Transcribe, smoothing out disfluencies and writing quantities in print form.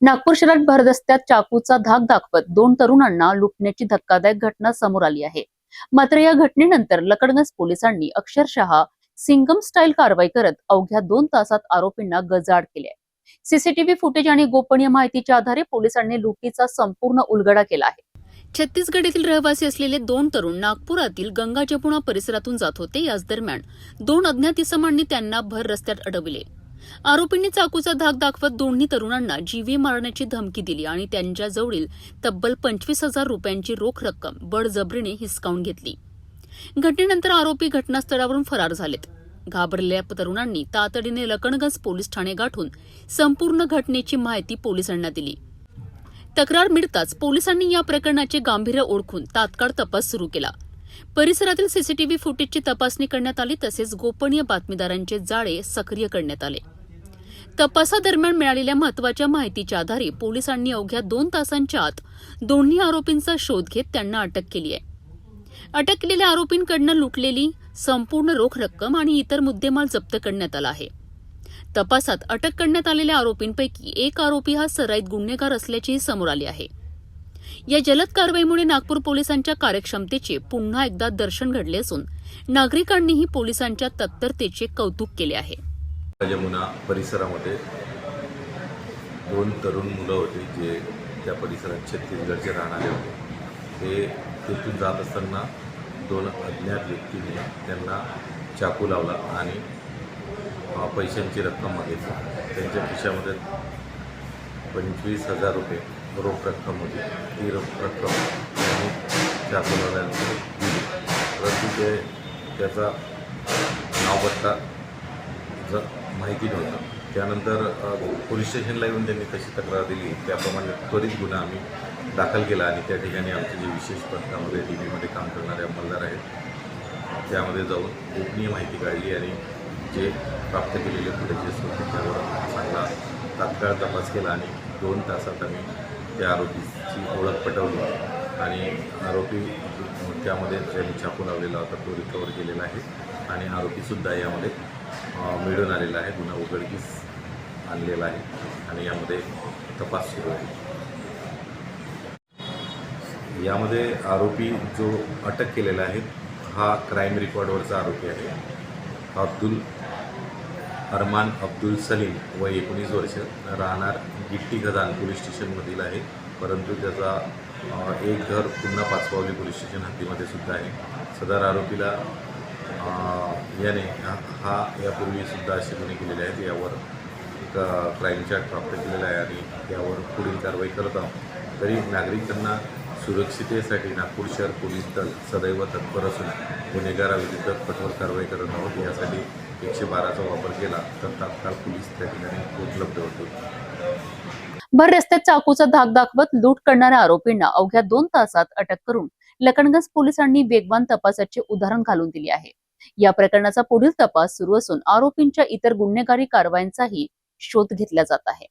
नागपूर शहरात भररस्त्यात चाकूचा धाक दाखवत दोन तरुणांना लुटण्याची धक्कादायक घटना समोर आली आहे। मात्र या घटनेनंतर लकडगंज पोलिसांनी अक्षरशः सिंगम स्टाईल कारवाई करत अवघ्या 2 तासात आरोपींना गजाआड केले। सीसीटीव्ही फुटेज आणि गोपनीय माहितीच्या आधारे पोलिसांनी लुटीचा संपूर्ण उलगडा केला आहे। छत्तीसगड येथील रहिवासी असलेले दोन तरुण नागपुरातील गंगा जमुना परिसरातून जात होते। याच दरम्यान दोन अज्ञात इसमांनी त्यांना भर रस्त्यात अडवले। आरोपींनी चाकूचा धाक दाखवत दोन्ही तरुणांना जीवे मारण्याची धमकी दिली आणि त्यांच्या जवळील तब्बल 25,000 रुपयांची रोख रक्कम बळजबरीने हिसकावून घेतली। घटनेनंतर आरोपी घटनास्थळावरून फरार झालेत। घाबरलेल्या तरुणांनी तातडीने लकडगंज पोलीस ठाणे गाठून संपूर्ण घटनेची माहिती पोलिसांना दिली। तक्रार मिळताच पोलिसांनी या प्रकरणाचे गांभीर्य ओळखून तात्काळ तपास सुरू केला। परिसरातील सीसीटीव्ही फुटेजची तपासणी करण्यात आली, तसेच गोपनीय बातमीदारांचे जाळे सक्रिय करण्यात आले। तपासादरम्यान मिळालेल्या महत्त्वाच्या माहितीच्या आधारे पोलिसांनी अवघ्या 2 तासांच्या आत दोन्ही आरोपींचा शोध घेत त्यांना अटक केली आहे। अटक केलेल्या आरोपींकडून लुटलेली संपूर्ण रोख रक्कम आणि इतर मुद्देमाल जप्त करण्यात आला आहे। तपासात अटक करण्यात आलेल्या आरोपींपैकी एक आरोपी हा सराईत गुन्हेगार असल्याचेही समोर आले आहे। या जलद कारवाईमुळे नागपूर पोलिसांच्या कार्यक्षमतेचे पुन्हा एकदा दर्शन घडले असून नागरिकांनीही पोलिसांच्या तत्परतेचे कौतुक केले आहे। यमुना परिसरामध्ये दोन तरुण मुलं होते जे त्या परिसरात छत्तीसगडचे राहणारे होते। ते तिथून जात असताना दोन अज्ञात व्यक्तींनी त्यांना चाकू लावला आणि पैशांची रक्कम मागितली। त्यांच्या खिशामध्ये 25,000 रुपये रोख रक्कम होती। ती रोख रक्कम त्यांनी चाकू लावल्यानंतर दिली, परंतु ते त्याचा नाव पत्ता माहिती नव्हता। त्यानंतर पोलीस स्टेशनला येऊन त्यांनी कशी तक्रार दिली त्याप्रमाणे त्वरित गुन्हा आम्ही दाखल केला आणि त्या ठिकाणी आमचे जे विशेष पथकामध्ये DBमध्ये काम करणारे अंमलदार आहेत त्यामध्ये जाऊन गोपनीय माहिती काढली आणि जे प्राप्त केलेले फुटेजेस होते त्यावर चांगला तात्काळ तपास केला आणि 2 तासात आम्ही त्या आरोपीची ओळख पटवली आणि आरोपी त्यामध्ये ज्यांनी चाकू लावलेला होता तो रिकवर केलेला आहे आणि आरोपीसुद्धा यामध्ये मिळून आलेला आहे, गुन्हा उघडकीस आणलेला आहे आणि यामध्ये तपास सुरू आहे। यामध्ये आरोपी जो अटक केलेला आहे हा क्राईम रेकॉर्डवरचा आरोपी आहे। अब्दुल अरमान अब्दुल सलीम वय 19 वर्ष, राहणार गिट्टी खदान पोलीस स्टेशनमधील आहे, परंतु त्याचा एक घर पुन्हा पाचपावली पोलीस स्टेशन हद्दीमध्ये सुद्धा आहे। सदर आरोपीला याने यापूर्वी सुद्धा असे गुन्हे केलेले आहेत। यावर क्राईम चार्ट प्राप्त केलेला आहे आणि त्यावर पुढील कारवाई करत आहोत। तरी नागरिकांना सुरक्षितेसाठी नागपूर शहर पोलीस दल सदैव तत्पर असून गुन्हेगाराविरुद्ध कठोर कारवाई करत आहोत। यासाठी 112चा वापर केला तर तात्काळ पोलीस त्या ठिकाणी उपलब्ध होते। भर रस्त्यात चाकूचा धाक दाखवत लूट करणाऱ्या आरोपींना अवघ्या 2 तासात अटक करून लकडगंज पोलिसांनी वेगवान तपासाचे उदाहरण घालून दिले आहे। या प्रकरणाचा पुढील तपास सुरू असून आरोपींच्या इतर गुन्हेगारी कारवायांचाही शोध घेतला जात आहे।